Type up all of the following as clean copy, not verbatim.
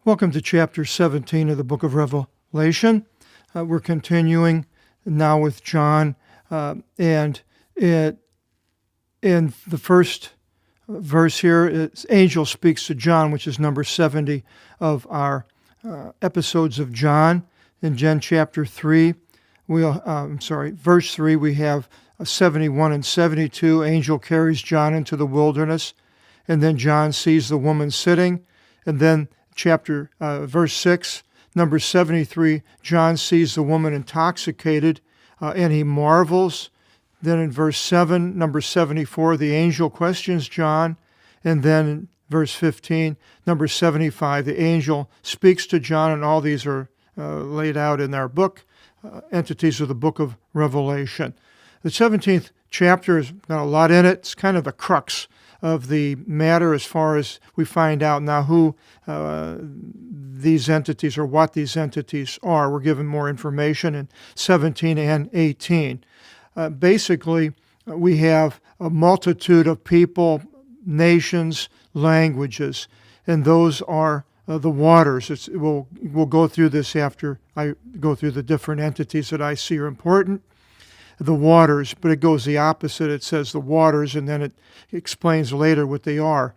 Welcome to chapter 17 of the book of Revelation. We're continuing now with John, and in the first verse here, angel speaks to John, which is number 70 of our episodes of John. In John chapter 3, verse 3, we have 71 and 72. Angel carries John into the wilderness, and then John sees the woman sitting, and then verse 6, number 73, John sees the woman intoxicated, and he marvels. Then in verse 7, number 74, the angel questions John. And then in verse 15, number 75, the angel speaks to John, and all these are laid out in our book, entities of the book of Revelation. The 17th chapter has got a lot in it. It's kind of the crux of the matter as far as we find out now who these entities or what these entities are. We're given more information in 17 and 18. Basically, we have a multitude of people, nations, languages, and those are the waters. We'll go through this after I go through the different entities that I see are important. The waters, but it goes the opposite. It says the waters, and then it explains later what they are.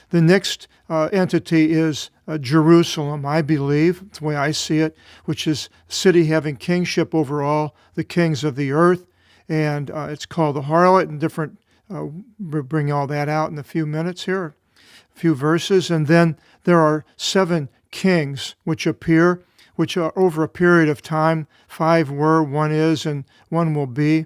The next entity is Jerusalem, I believe, that's the way I see it, which is a city having kingship over all the kings of the earth, and it's called the harlot, and different, we'll bring all that out in a few minutes here, a few verses, and then there are 7 kings which appear, which are over a period of time. 5 were, 1 is, and 1 will be.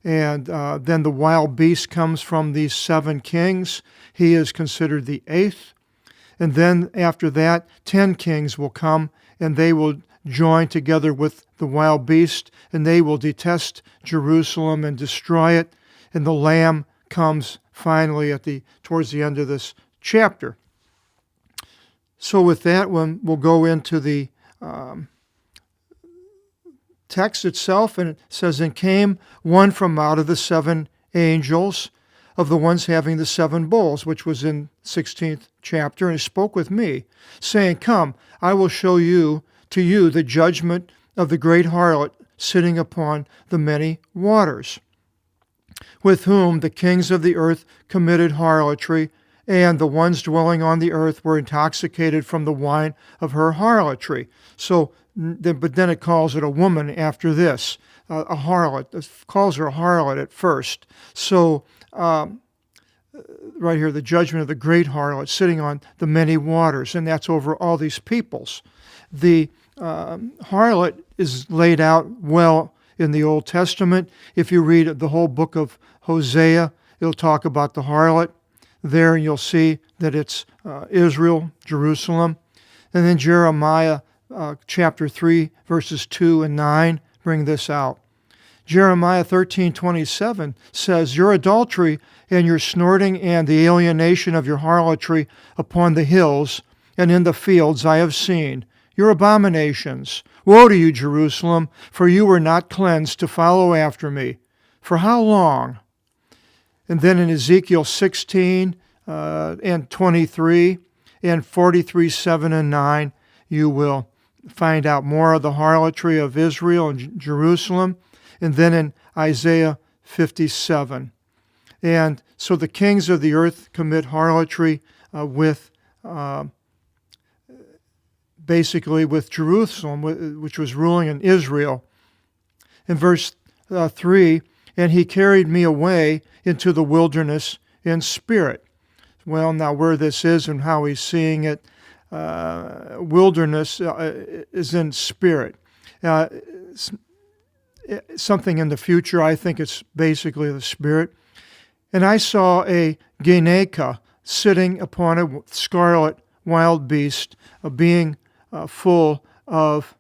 And then the wild beast comes from these 7 kings. He is considered the 8th. And then after that, 10 kings will come, and they will join together with the wild beast, and they will detest Jerusalem and destroy it. And the Lamb comes finally towards the end of this chapter. So with that one, we'll go into the text itself, and it says, "And came one from out of the 7 angels of the ones having the 7 bowls," which was in 16th chapter, "and he spoke with me, saying, Come, I will show to you the judgment of the great harlot sitting upon the many waters, with whom the kings of the earth committed harlotry, and the ones dwelling on the earth were intoxicated from the wine of her harlotry." But then it calls it a woman after this, a harlot. It calls her a harlot at first. So right here, the judgment of the great harlot sitting on the many waters, and that's over all these peoples. The harlot is laid out well in the Old Testament. If you read the whole book of Hosea, it'll talk about the harlot there, and you'll see that it's Israel, Jerusalem. And then Jeremiah chapter 3, verses 2 and 9 bring this out. Jeremiah 13:27 says, "Your adultery and your snorting and the alienation of your harlotry upon the hills and in the fields I have seen, your abominations. Woe to you, Jerusalem, for you were not cleansed to follow after me. For how long?" And then in Ezekiel 16 and 23 and 43, 7 and 9, you will find out more of the harlotry of Israel and Jerusalem. And then in Isaiah 57. And so the kings of the earth commit harlotry basically with Jerusalem, which was ruling in Israel. In verse 3, "And he carried me away into the wilderness in spirit." Well, now where this is and how he's seeing it, wilderness is in spirit. Something in the future, I think it's basically the spirit. "And I saw a Geneka sitting upon a scarlet wild beast, being full of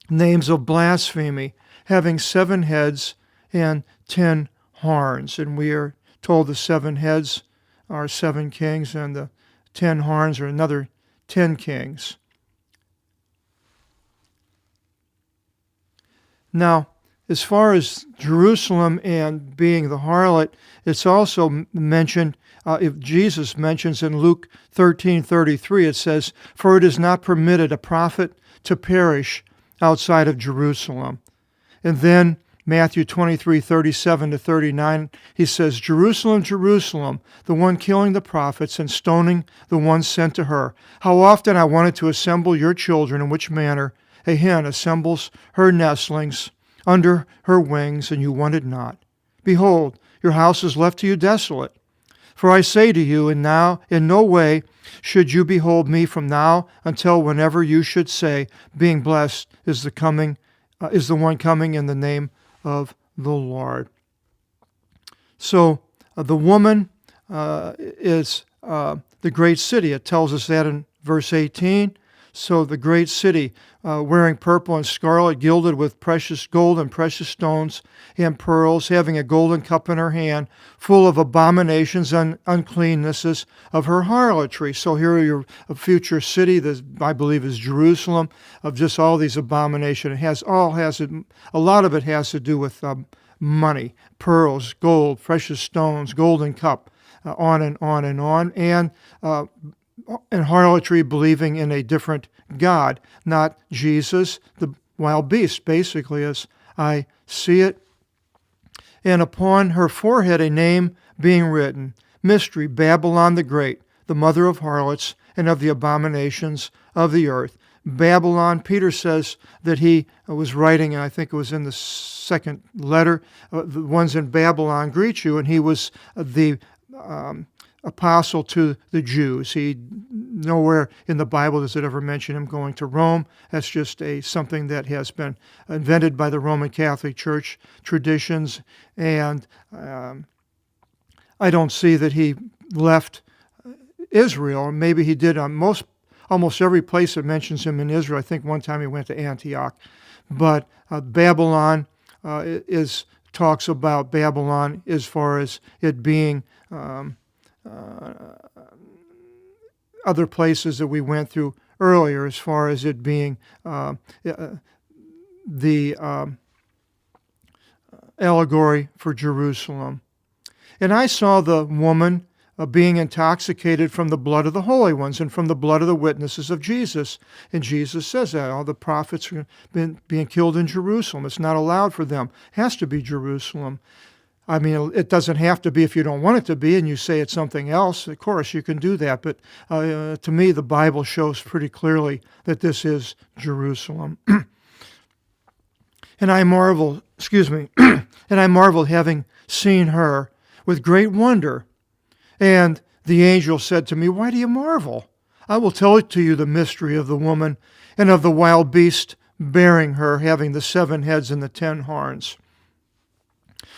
names of blasphemy, having 7 heads and 10 horns." And we are told the 7 heads are 7 kings, and the 10 horns are another 10 kings. Now, as far as Jerusalem and being the harlot, it's also mentioned if Jesus mentions in Luke 13:33, it says, "For it is not permitted a prophet to perish outside of Jerusalem." And then Matthew 23:37-39, he says, "Jerusalem, Jerusalem, the one killing the prophets and stoning the ones sent to her. How often I wanted to assemble your children, in which manner a hen assembles her nestlings under her wings, and you wanted not. Behold, your house is left to you desolate. For I say to you, and now in no way should you behold me from now until whenever you should say, being blessed is the one coming in the name of the Lord." So the woman is the great city. It tells us that in verse 18. So the great city, wearing purple and scarlet, gilded with precious gold and precious stones and pearls, having a golden cup in her hand, full of abominations and uncleannesses of her harlotry. So here your future city, that I believe is Jerusalem, of just all these abominations. A lot of it has to do with money, pearls, gold, precious stones, golden cup, on and on and on, and harlotry, believing in a different God, not Jesus, the wild beast, basically, as I see it. And upon her forehead a name being written, Mystery, Babylon the Great, the mother of harlots and of the abominations of the earth. Babylon, Peter says that he was writing, and I think it was in the second letter, the ones in Babylon greet you, and he was the apostle to the Jews. Nowhere in the Bible does it ever mention him going to Rome. That's just something that has been invented by the Roman Catholic Church traditions, and I don't see that he left Israel. Maybe he did on almost every place that mentions him in Israel. I think one time he went to Antioch. But Babylon talks about Babylon as far as it being other places that we went through earlier, as far as it being the allegory for Jerusalem. And I saw the woman being intoxicated from the blood of the holy ones and from the blood of the witnesses of Jesus. And Jesus says that all the prophets are being killed in Jerusalem. It's not allowed for them. It has to be Jerusalem. I mean, it doesn't have to be if you don't want it to be and you say it's something else. Of course, you can do that. But to me, the Bible shows pretty clearly that this is Jerusalem. And I marveled, having seen her with great wonder. And the angel said to me, "Why do you marvel? I will tell to you the mystery of the woman and of the wild beast bearing her, having the 7 heads and the 10 horns."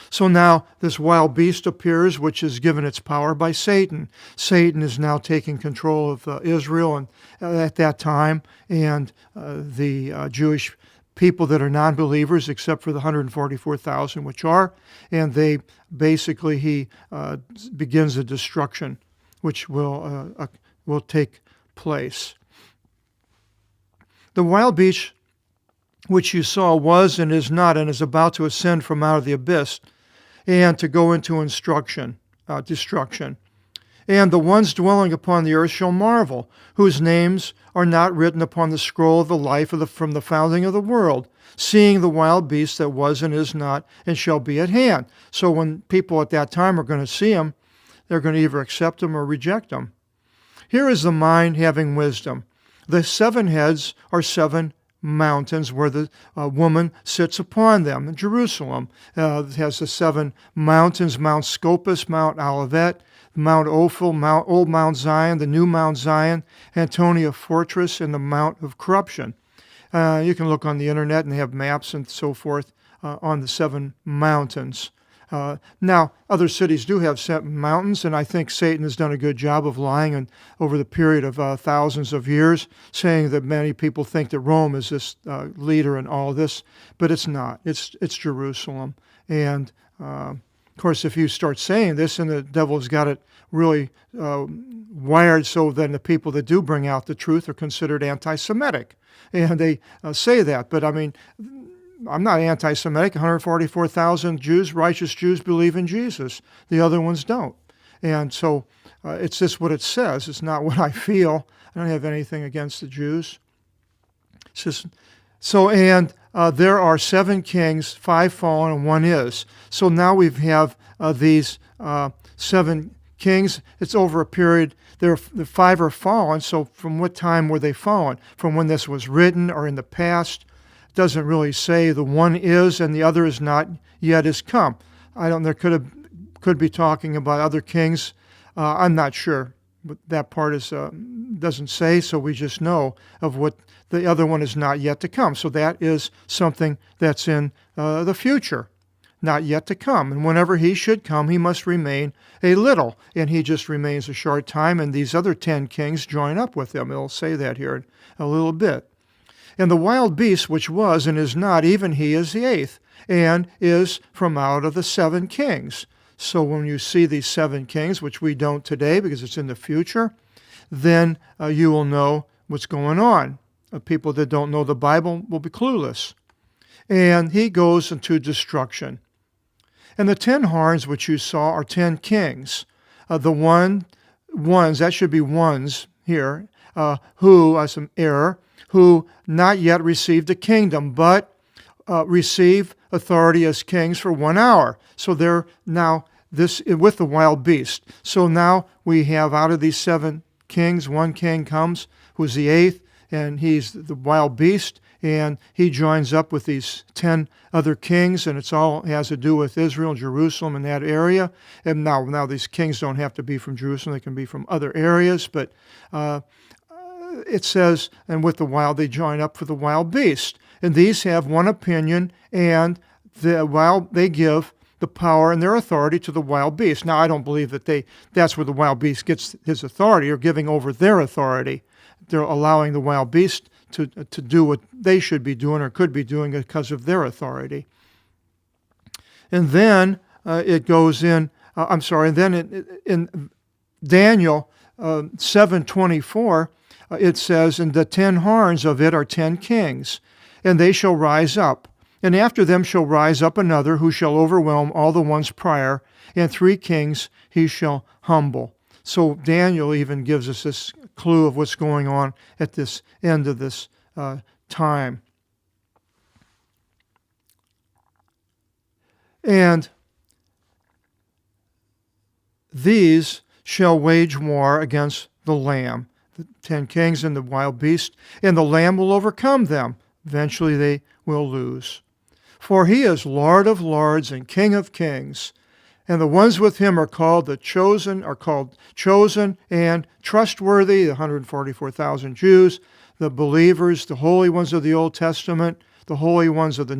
So now this wild beast appears, which is given its power by Satan. Satan is now taking control of Israel at that time, and the Jewish people that are non-believers, except for the 144,000 which are, and he begins a destruction which will take place. The wild beast which you saw was and is not, and is about to ascend from out of the abyss, and to go into destruction. And the ones dwelling upon the earth shall marvel, whose names are not written upon the scroll of the life from the founding of the world, seeing the wild beast that was and is not, and shall be at hand. So when people at that time are going to see him, they're going to either accept him or reject him. Here is the mind having wisdom. The 7 heads are 7 mountains where the woman sits upon them. Jerusalem has the 7 mountains: Mount Scopus, Mount Olivet, Mount Ophel, Old Mount Zion, the New Mount Zion, Antonia Fortress, and the Mount of Corruption. You can look on the internet and they have maps and so forth on the 7 mountains. Now, other cities do have 7 mountains, and I think Satan has done a good job of lying over the period of thousands of years, saying that many people think that Rome is this leader in all this, but it's not. It's Jerusalem. And, of course, if you start saying this, and the devil's got it really wired so then the people that do bring out the truth are considered anti-Semitic. And they say that, but I mean, I'm not anti-Semitic. 144,000 Jews, righteous Jews, believe in Jesus. The other ones don't. And so It's just what it says. It's not what I feel. I don't have anything against the Jews. It's just, there are 7 kings, 5 fallen, and 1 is. So now we have these 7 kings. It's over a period. The 5 are fallen. So from what time were they fallen? From when this was written or in the past? It doesn't really say. The 1 is and the other is not yet is come. There could be talking about other kings. I'm not sure. But that part doesn't say, so we just know of what the other one is not yet to come. So that is something that's in the future, not yet to come. And whenever he should come, he must remain a little. And he just remains a short time, and these other 10 kings join up with him. It'll say that here in a little bit. And the wild beast which was and is not, even he is the 8th, and is from out of the 7 kings. So when you see these 7 kings, which we don't today because it's in the future, then you will know what's going on. People that don't know the Bible will be clueless. And he goes into destruction. And the 10 horns which you saw are 10 kings. The ones, that should be ones here, who, some error, who not yet received a kingdom, but receive authority as kings for 1 hour. So they're now this with the wild beast. So now we have out of these 7 kings, 1 king comes, who's the 8th, and he's the wild beast, and he joins up with these 10 other kings, and it's all has to do with Israel, Jerusalem, and that area. And now these kings don't have to be from Jerusalem; they can be from other areas. But it says, and with the wild, they join up for the wild beast. And these have one opinion, and they give the power and their authority to the wild beast. Now, I don't believe that's where the wild beast gets his authority, or giving over their authority. They're allowing the wild beast to do what they should be doing or could be doing because of their authority. And then it goes in, in Daniel 7:24, it says, and the 10 horns of it are 10 kings, and they shall rise up. And after them shall rise up another who shall overwhelm all the ones prior, and 3 kings he shall humble. So Daniel even gives us this clue of what's going on at this end of this time. And these shall wage war against the Lamb, the 10 kings and the wild beast, and the Lamb will overcome them. Eventually they will lose. For he is Lord of lords and King of kings, and the ones with him are called chosen and trustworthy, the 144,000 Jews, the believers, the holy ones of the Old Testament, the holy ones of the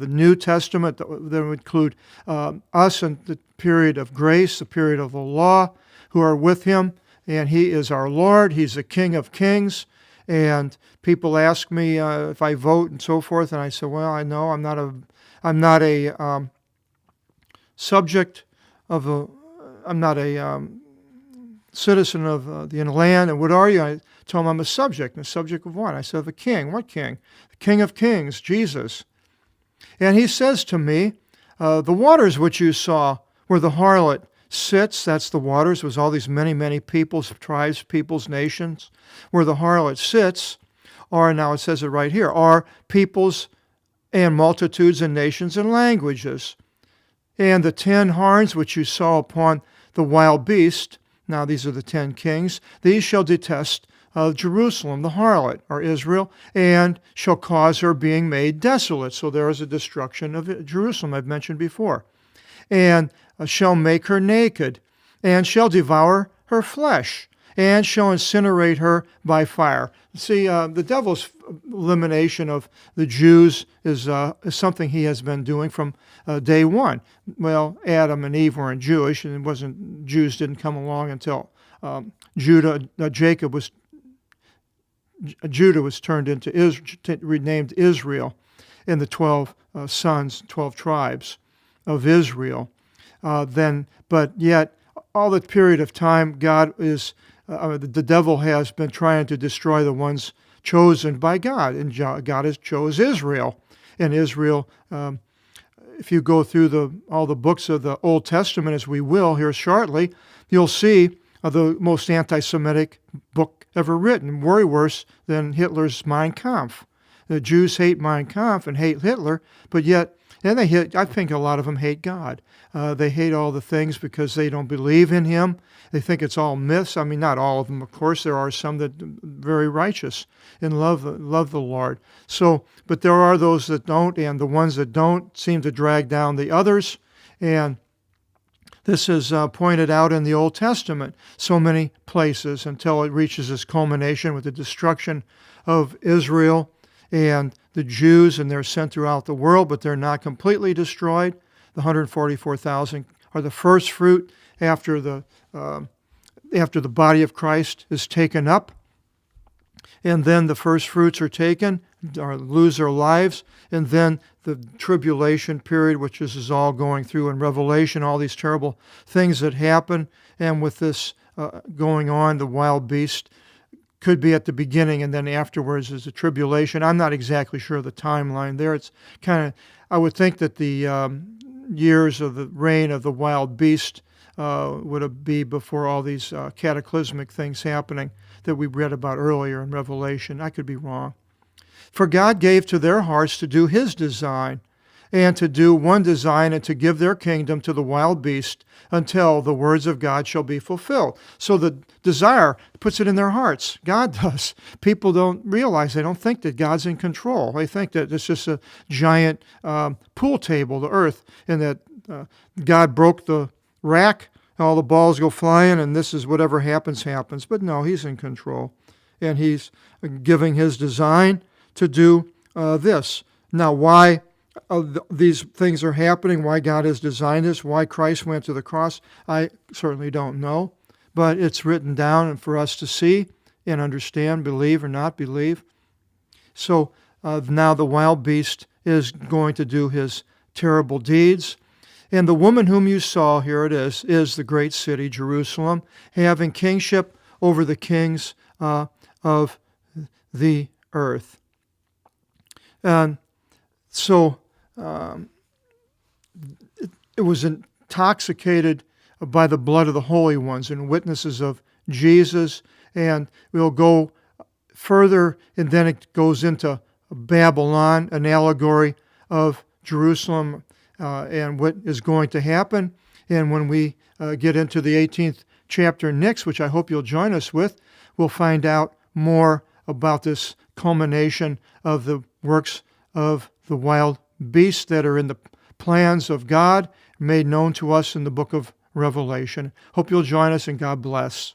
New Testament, that would include us in the period of grace, the period of the law, who are with him, and he is our Lord. He's the King of kings. And people ask me if I vote and so forth, and I say, well, I know I'm not a subject of I'm not a citizen of the land. And what are you? I tell him I'm a subject. And a subject of what? I said, of a king. What king? The King of kings, Jesus. And he says to me, the waters which you saw where the harlot sits, that's the waters, was all these many, many peoples, tribes, peoples, nations, where the harlot sits, are, now it says it right here, are peoples and multitudes and nations and languages. And the 10 horns which you saw upon the wild beast, now these are the 10 kings, these shall detest Jerusalem, the harlot, or Israel, and shall cause her being made desolate. So there is a destruction of Jerusalem, I've mentioned before. And shall make her naked, and shall devour her flesh, and shall incinerate her by fire. See, the devil's elimination of the Jews is something he has been doing from day one. Well, Adam and Eve weren't Jewish, and Jews didn't come along until Judah was turned into Israel, renamed Israel, in the 12 sons, 12 tribes of Israel. But yet, all the period of time, the devil has been trying to destroy the ones chosen by God, and God has chose Israel. And Israel, if you go through all the books of the Old Testament, as we will here shortly, you'll see the most anti-Semitic book ever written, way worse than Hitler's Mein Kampf. The Jews hate Mein Kampf and hate Hitler, but yet, and I think a lot of them hate God. They hate all the things because they don't believe in him. They think it's all myths. I mean, not all of them, of course. There are some that are very righteous and love the Lord. So, but there are those that don't, and the ones that don't seem to drag down the others. And this is pointed out in the Old Testament so many places until it reaches its culmination with the destruction of Israel and the Jews, and they're sent throughout the world, but they're not completely destroyed. The 144,000 are the first fruit after the body of Christ is taken up. And then the first fruits are taken, or lose their lives, and then the tribulation period, which this is all going through in Revelation, all these terrible things that happen. And with this going on, the wild beast could be at the beginning, and then afterwards is the tribulation. I'm not exactly sure of the timeline there. It's kind of, I would think that the years of the reign of the wild beast would be before all these cataclysmic things happening that we read about earlier in Revelation. I could be wrong. For God gave to their hearts to do his design, and to do one design, and to give their kingdom to the wild beast until the words of God shall be fulfilled. So the desire puts it in their hearts. God does. People don't realize, they don't think that God's in control. They think that it's just a giant pool table, the earth, and that God broke the rack, all the balls go flying, and this is whatever happens, happens. But no, he's in control. And he's giving his design to do this. Now, why these things are happening, why God has designed this, why Christ went to the cross, I certainly don't know. But it's written down and for us to see and understand, believe or not believe. So now the wild beast is going to do his terrible deeds. And the woman whom you saw, here it is the great city, Jerusalem, having kingship over the kings of the earth. And so it was intoxicated by the blood of the holy ones and witnesses of Jesus. And we'll go further, and then it goes into Babylon, an allegory of Jerusalem and what is going to happen. And when we get into the 18th chapter next, which I hope you'll join us with, we'll find out more about this culmination of the works of the wild beasts that are in the plans of God, made known to us in the book of Revelation. Hope you'll join us, and God bless.